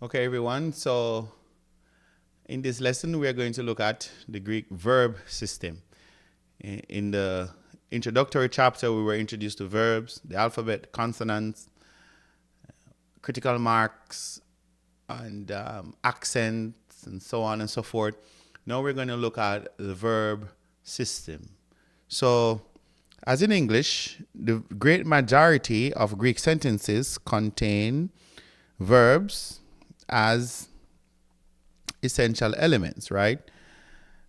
Okay, everyone. So in this lesson, we are going to look at the Greek verb system. In the introductory chapter, we were introduced to verbs, the alphabet, consonants, critical marks, and accents, and so on and so forth. Now we're going to look at the verb system. So, as in English, the great majority of Greek sentences contain verbs as essential elements, right?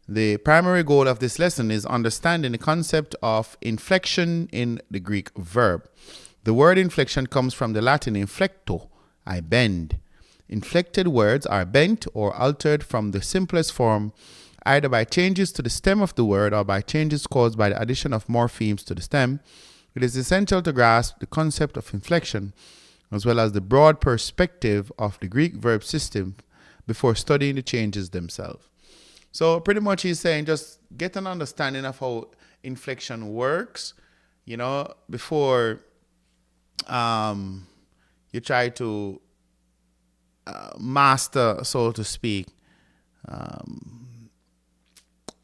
The primary goal of this lesson is understanding the concept of inflection in the Greek verb. The word inflection comes from the Latin inflecto, I bend. Inflected words are bent or altered from the simplest form, either by changes to the stem of the word or by changes caused by the addition of morphemes to the stem. It is essential to grasp the concept of inflection as well as the broad perspective of the Greek verb system before studying the changes themselves. So pretty much he's saying just get an understanding of how inflection works, before you try to master, so to speak,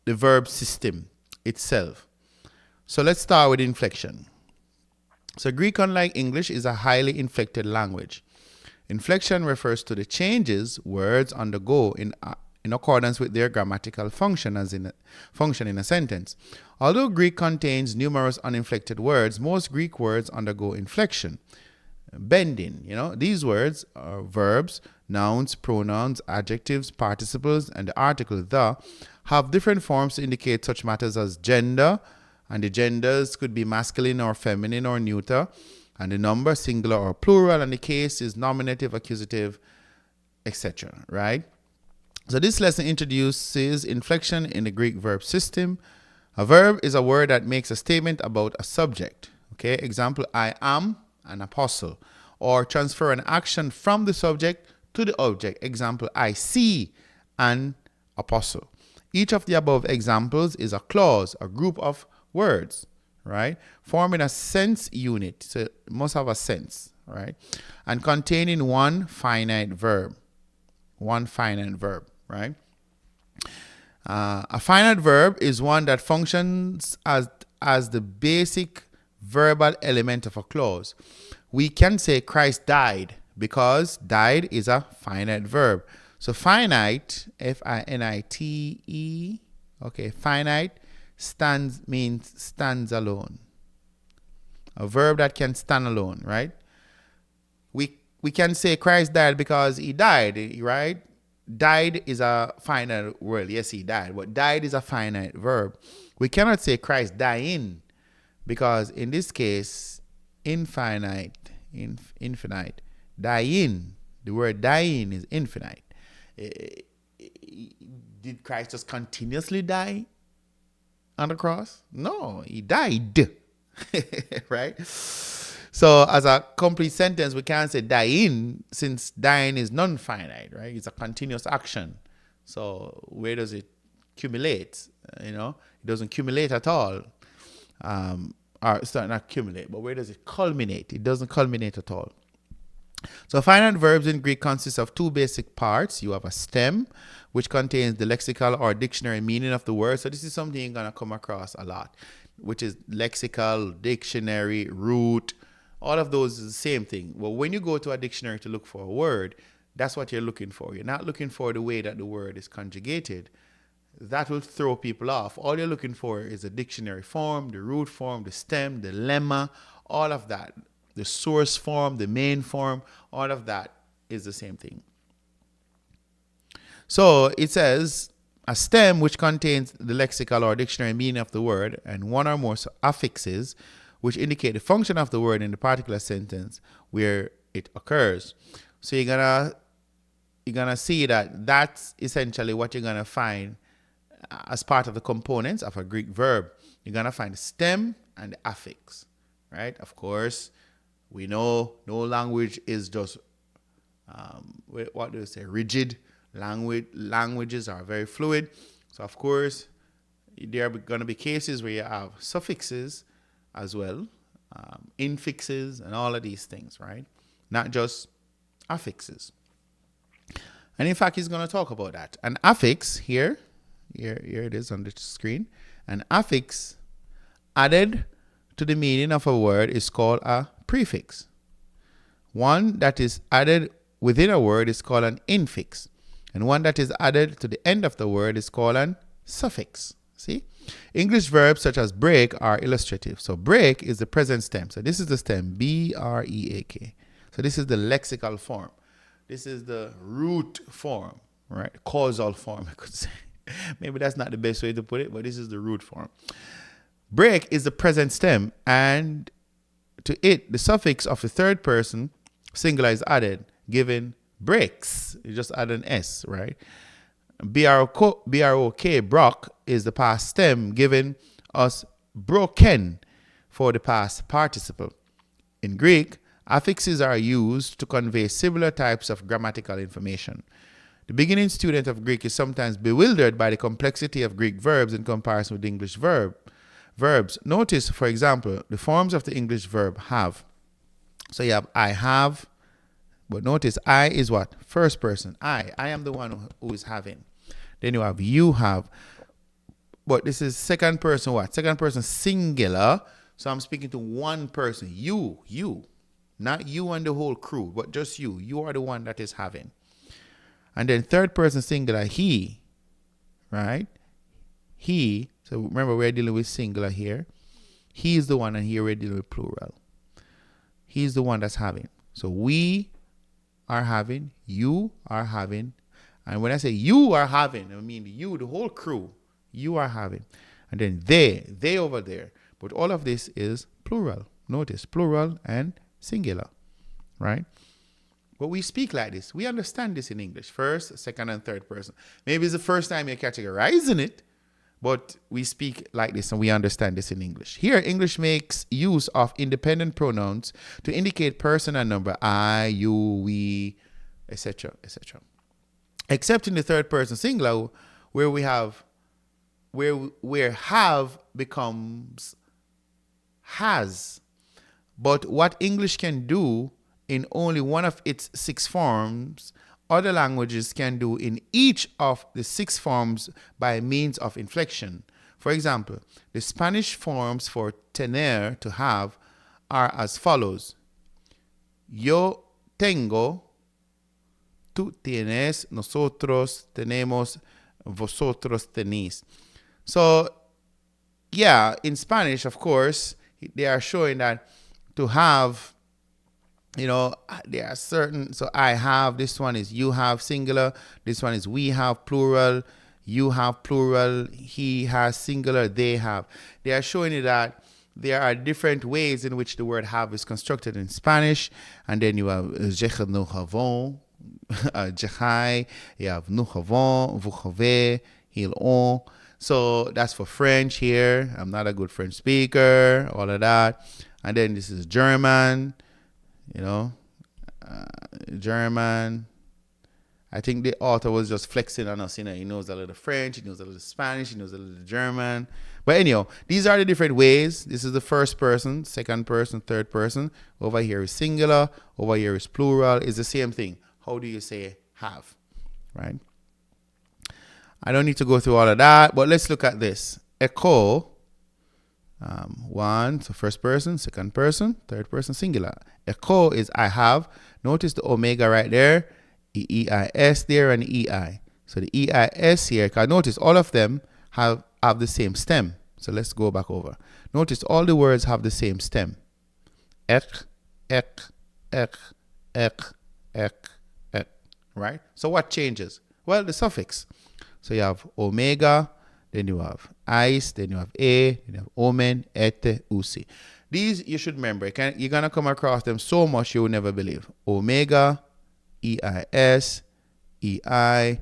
the verb system itself. So let's start with inflection. So Greek, unlike English, is a highly inflected language. Inflection refers to the changes words undergo in accordance with their grammatical function in a sentence. Although Greek contains numerous uninflected words, most Greek words undergo inflection. Bending, these words are verbs, nouns, pronouns, adjectives, participles, and the article the have different forms to indicate such matters as gender, and the genders could be masculine or feminine or neuter, and the number singular or plural, and the case is nominative, accusative, etc. Right? So this lesson introduces inflection in the Greek verb system. A verb is a word that makes a statement about a subject. Okay, example, I am an apostle, or transfer an action from the subject to the object. Example, I see an apostle. Each of the above examples is a clause, a group of words, right, forming a sense unit. So it must have a sense, right, and containing one finite verb, right? A finite verb is one that functions as the basic verbal element of a clause. We can say Christ died because died is a finite verb. So finite, F-I-N-I-T-E, okay, finite means stands alone. A verb that can stand alone, right? We can say Christ died because he died, right? Died is a finite word. Yes, he died, but died is a finite verb. We cannot say Christ dying because in this case, infinite, dying. The word dying is infinite. Did Christ just continuously die on the cross? No, he died. Right? So as a complete sentence, we can't say dying, since dying is non-finite, right? It's a continuous action. So where does it accumulate? It doesn't accumulate at all. Or it's not accumulate, but where does it culminate? It doesn't culminate at all. So finite verbs in Greek consist of two basic parts. You have a stem, which contains the lexical or dictionary meaning of the word. So this is something you're going to come across a lot, which is lexical, dictionary, root. All of those is the same thing. Well, when you go to a dictionary to look for a word, that's what you're looking for. You're not looking for the way that the word is conjugated. That will throw people off. All you're looking for is the dictionary form, the root form, the stem, the lemma, all of that. The source form, the main form, all of that is the same thing. So it says a stem which contains the lexical or dictionary meaning of the word and one or more affixes which indicate the function of the word in the particular sentence where it occurs. So you're gonna see that that's essentially what you're gonna find as part of the components of a Greek verb. You're gonna find the stem and the affix, right? Of course, we know no language is just rigid. Languages are very fluid. So of course, there are going to be cases where you have suffixes as well, infixes, and all of these things, right? Not just affixes. And in fact, he's going to talk about that. An affix here it is on the screen. An affix added to the meaning of a word is called a prefix. One that is added within a word is called an infix. And one that is added to the end of the word is called an suffix. See? English verbs such as break are illustrative. So break is the present stem. So this is the stem, B-R-E-A-K. So this is the lexical form. This is the root form, right? Causal form, I could say. Maybe that's not the best way to put it, but this is the root form. Break is the present stem, and to it, the suffix of the third person singular is added, giving breaks. You just add an S, right? B-R-O-K, brock, is the past stem, giving us broken for the past participle. In Greek, affixes are used to convey similar types of grammatical information. The beginning student of Greek is sometimes bewildered by the complexity of Greek verbs in comparison with English verbs. Notice, for example, the forms of the English verb have. So you have I have, but notice I is what? First person. I am the one who is having. Then you have you have. But this is second person what? Second person singular. So I'm speaking to one person. You. Not you and the whole crew, but just you. You are the one that is having. And then third person singular, he. Right? He. So remember, we're dealing with singular here. He is the one, and here we're dealing with plural. He's the one that's having. So we are having, you are having. And when I say you are having, I mean you, the whole crew, you are having. And then they over there. But all of this is plural. Notice, plural and singular, right? But we speak like this. We understand this in English. First, second, and third person. Maybe it's the first time you're categorizing it, but we speak like this and we understand this in English. Here, English makes use of independent pronouns to indicate person and number. I, you, we, etc., etc. Except in the third person singular, where have becomes has. But what English can do in only one of its 6 forms, other languages can do in each of the 6 forms by means of inflection. For example, the Spanish forms for tener, to have, are as follows. Yo tengo, tú tienes, nosotros tenemos, vosotros tenéis. So, yeah, in Spanish, of course, they are showing that to have, there are certain, so I have, this one is you have singular, this one is we have plural, you have plural, he has singular, they have. They are showing you that there are different ways in which the word have is constructed in Spanish, and then you have je, nous avons, je, you have nous avons, vous avez, ils ont. So that's for French here. I'm not a good French speaker, all of that. And then this is German, German. I think the author was just flexing on us, he knows a little French, he knows a little Spanish, he knows a little German. But anyhow, these are the different ways. This is the first person, second person, third person. Over here is singular, over here is plural. It's the same thing. How do you say have, right? I don't need to go through all of that, but let's look at this. Echo, one, so first person, second person, third person, singular. Echo is I have. Notice the omega right there, E-I-S there, and E-I. So the E-I-S here, because notice all of them have the same stem. So let's go back over. Notice all the words have the same stem. Ek, ek, ek, ek, ek, ek, right? So what changes? Well, the suffix. So you have omega, then you have ice, then you have a, then you have omen, ete, usi. These you should remember. You're going to come across them so much you will never believe. Omega, E-I-S, E-I,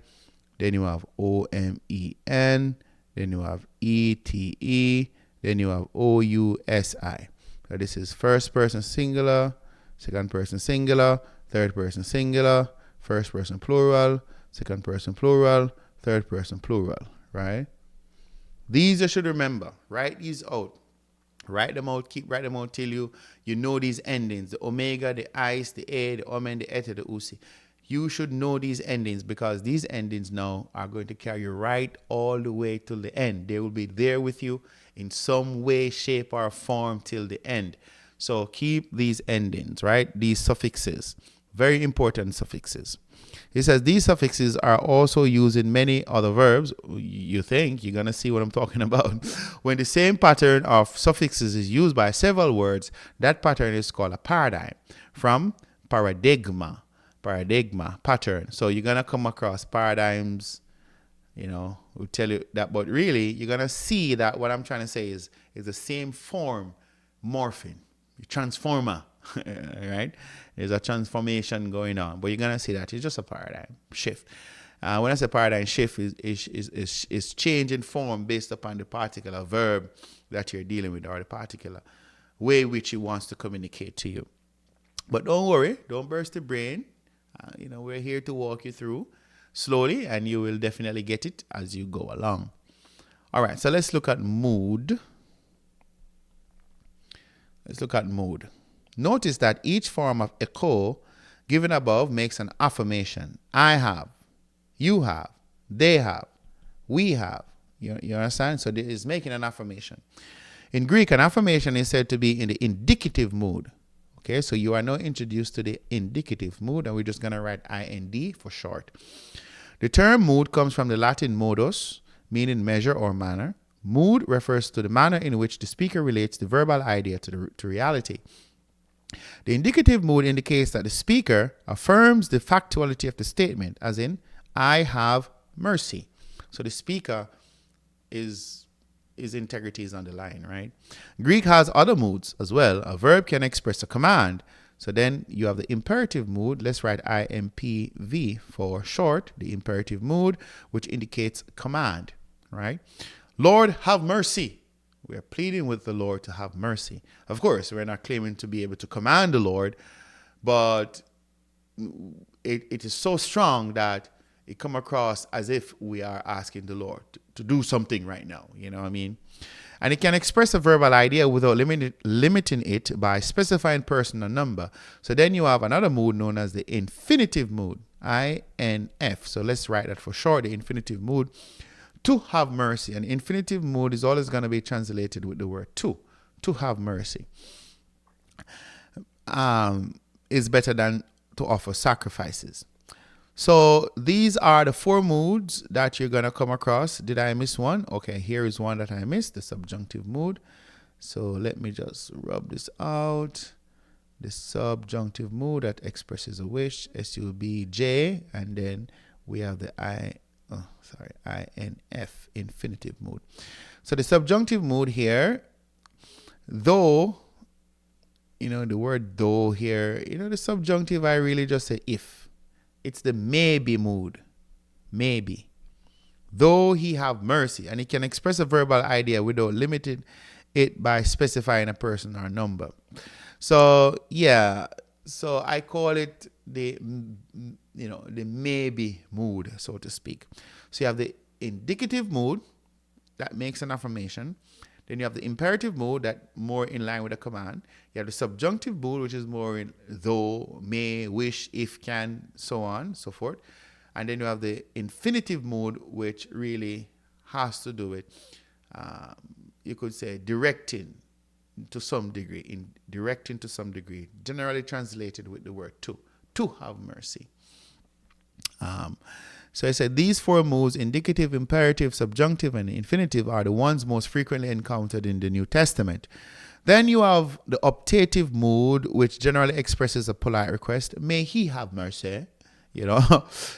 then you have O-M-E-N, then you have E-T-E, then you have O-U-S-I. So this is first person singular, second person singular, third person singular, first person plural, second person plural, third person plural, right? These you should remember. Write these out. Write them out. Keep writing them out till you know these endings. The omega, the ice, the a, the omen, the ete, the usi. You should know these endings because these endings now are going to carry you right all the way till the end. They will be there with you in some way, shape, or form till the end. So keep these endings, right? These suffixes, very important suffixes. He says these suffixes are also used in many other verbs. You think you're going to see what I'm talking about. When the same pattern of suffixes is used by several words, that pattern is called a paradigm. From paradigma, pattern. So you're going to come across paradigms, will tell you that. But really, you're going to see that what I'm trying to say is the same form morphing, transformer. Right? There's a transformation going on, but you're gonna see that it's just a paradigm shift. When I say paradigm shift, is change in form based upon the particular verb that you're dealing with or the particular way which it wants to communicate to you. But don't worry, don't burst the brain. We're here to walk you through slowly, and you will definitely get it as you go along. All right, so let's look at mood. Notice that each form of echo given above makes an affirmation. I have, you have, they have, we have. You understand? So it is making an affirmation. In Greek, an affirmation is said to be in the indicative mood. Okay, so you are now introduced to the indicative mood, and we're just going to write IND for short. The term mood comes from the Latin modus, meaning measure or manner. Mood refers to the manner in which the speaker relates the verbal idea to reality. The indicative mood indicates that the speaker affirms the factuality of the statement, as in, I have mercy. So the speaker his integrity is on the line, right? Greek has other moods as well. A verb can express a command. So then you have the imperative mood. Let's write IMPV for short, the imperative mood, which indicates command, right? Lord, have mercy. We are pleading with the Lord to have mercy. Of course, we're not claiming to be able to command the Lord, but it is so strong that it comes across as if we are asking the Lord to do something right now. You know what I mean? And it can express a verbal idea without limiting it by specifying person or number. So then you have another mood known as the infinitive mood, INF. So let's write that for short, the infinitive mood. To have mercy. An infinitive mood is always going to be translated with the word to have mercy. Is better than to offer sacrifices. So these are the four moods that you're going to come across. Did I miss one? Okay, here is one that I missed, the subjunctive mood. So let me just rub this out. The subjunctive mood that expresses a wish, SUBJ, and then we have the INF, infinitive mood. So the subjunctive mood here, though, the word though here, the subjunctive, I really just say if. It's the maybe mood. Maybe. Though he have mercy. And it can express a verbal idea without limiting it by specifying a person or number. So, yeah. So I call it the maybe mood, so to speak. So you have the indicative mood that makes an affirmation. Then you have the imperative mood that more in line with a command. You have the subjunctive mood, which is more in though, may, wish, if, can, so on, so forth. And then you have the infinitive mood, which really has to do with, you could say, directing to some degree, generally translated with the word to have mercy. So I said these four moods, indicative, imperative, subjunctive, and infinitive, are the ones most frequently encountered in the New Testament. Then you have the optative mood, which generally expresses a polite request. May he have mercy.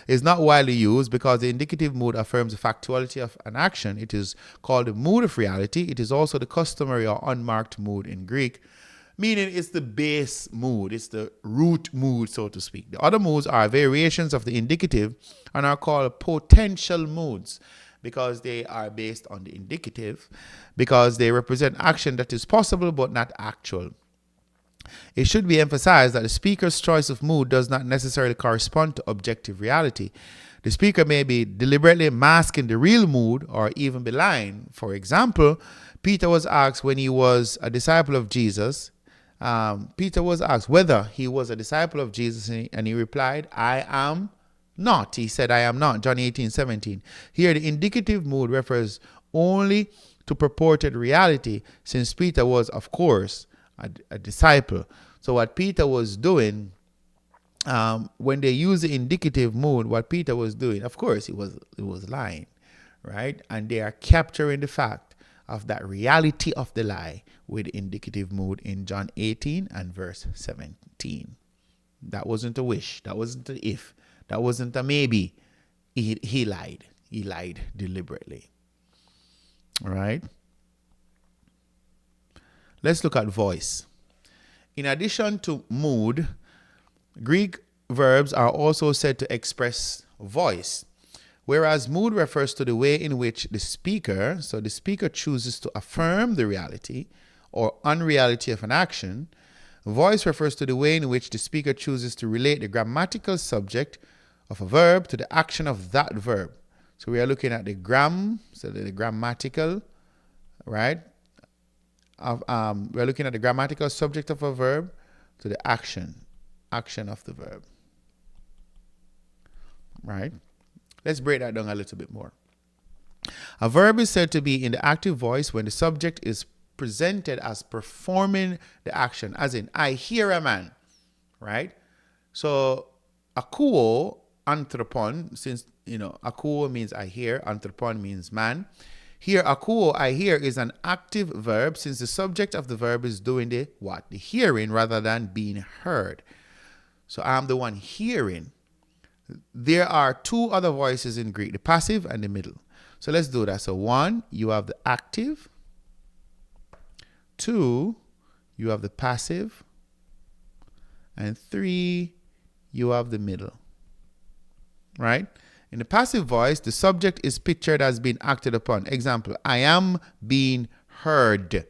Is not widely used because the indicative mood affirms the factuality of an action. It is called the mood of reality. It is also the customary or unmarked mood in Greek, meaning it's the base mood. It's the root mood, so to speak. The other moods are variations of the indicative and are called potential moods because they are based on the indicative, because they represent action that is possible but not actual. It should be emphasized that the speaker's choice of mood does not necessarily correspond to objective reality. The speaker may be deliberately masking the real mood or even be lying. For example, Peter was asked when he was a disciple of Jesus, Peter was asked whether he was a disciple of Jesus, and he replied, I am not. He said, I am not. John 18:17. Here, the indicative mood refers only to purported reality, since Peter was, of course, a disciple. So what Peter was doing, when they use the indicative mood, what Peter was doing, of course, he was lying, right? And they are capturing the fact of that reality of the lie with indicative mood in John 18 and verse 17. That wasn't a wish. That wasn't an if. That wasn't a maybe. He lied. He lied deliberately. All right. Let's look at voice. In addition to mood, Greek verbs are also said to express voice. Whereas mood refers to the way in which the speaker chooses to affirm the reality or unreality of an action, voice refers to the way in which the speaker chooses to relate the grammatical subject of a verb to the action of that verb. So we are looking at the grammatical, right? We're looking at the grammatical subject of a verb to the action of the verb, right? Let's break that down a little bit more. A verb is said to be in the active voice when the subject is presented as performing the action, as in, I hear a man, right? So, akuo, anthropon, since, akuo means I hear, anthropon means man. Here, akuo, I hear, is an active verb since the subject of the verb is doing the what? The hearing rather than being heard. So, I'm the one hearing. There are two other voices in Greek, the passive and the middle. So let's do that. So 1, you have the active. 2, you have the passive. And 3, you have the middle. Right? In the passive voice, the subject is pictured as being acted upon. Example, I am being heard.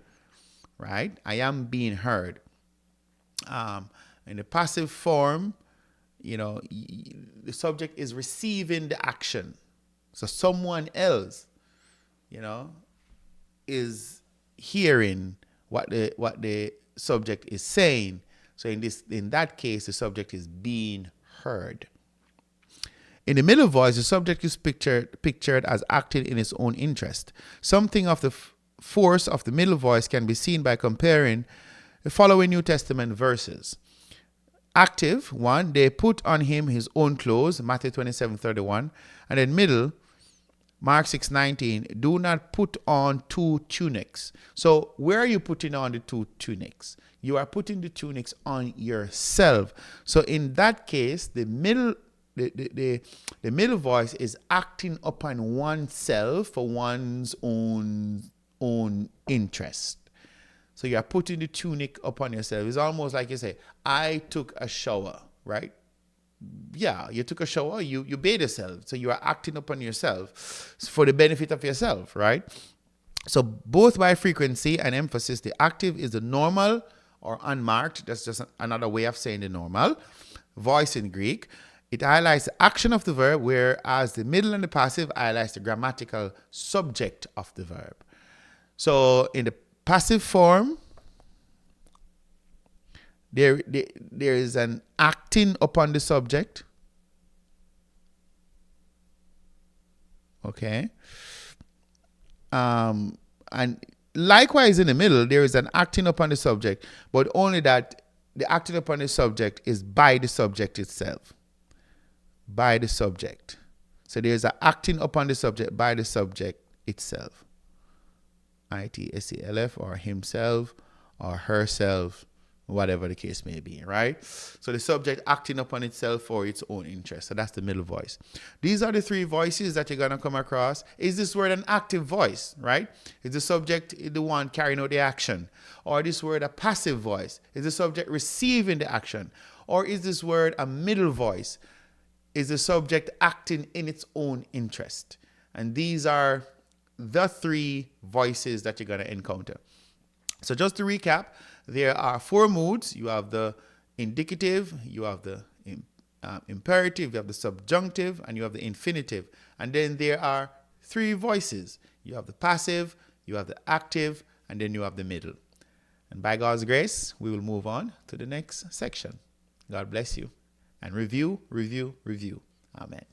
Right? I am being heard. In the passive form, the subject is receiving the action. So someone else, is hearing what the subject is saying. So in that case, the subject is being heard. In the middle voice, the subject is pictured as acting in its own interest. Something of the force of the middle voice can be seen by comparing the following New Testament verses. Active, 1, they put on him his own clothes, Matthew 27:31. And then middle, Mark 6:19, do not put on 2 tunics. So where are you putting on the 2 tunics? You are putting the tunics on yourself. So in that case, the middle voice is acting upon oneself for one's own interest. So you are putting the tunic upon yourself. It's almost like you say, I took a shower, right? Yeah, you took a shower, you bathe yourself. So you are acting upon yourself for the benefit of yourself, right? So both by frequency and emphasis, the active is the normal or unmarked. That's just another way of saying the normal voice in Greek. It highlights the action of the verb, whereas the middle and the passive highlights the grammatical subject of the verb. So in the passive form, there is an acting upon the subject. Okay. And likewise in the middle, there is an acting upon the subject, but only that the acting upon the subject is by the subject itself. By the subject. So there's an acting upon the subject by the subject itself. ITSELF or himself or herself, whatever the case may be, right? So the subject acting upon itself for its own interest. So that's the middle voice. These are the 3 voices that you're going to come across. Is this word an active voice, right? Is the subject the one carrying out the action? Or this word a passive voice? Is the subject receiving the action? Or is this word a middle voice? Is the subject acting in its own interest? And these are the 3 voices that you're going to encounter. So just to recap, there are 4 moods. You have the indicative, you have the imperative, you have the subjunctive, and you have the infinitive. And then there are 3 voices. You have the passive, you have the active, and then you have the middle. And by God's grace, we will move on to the next section. God bless you. And review, review, review. Amen.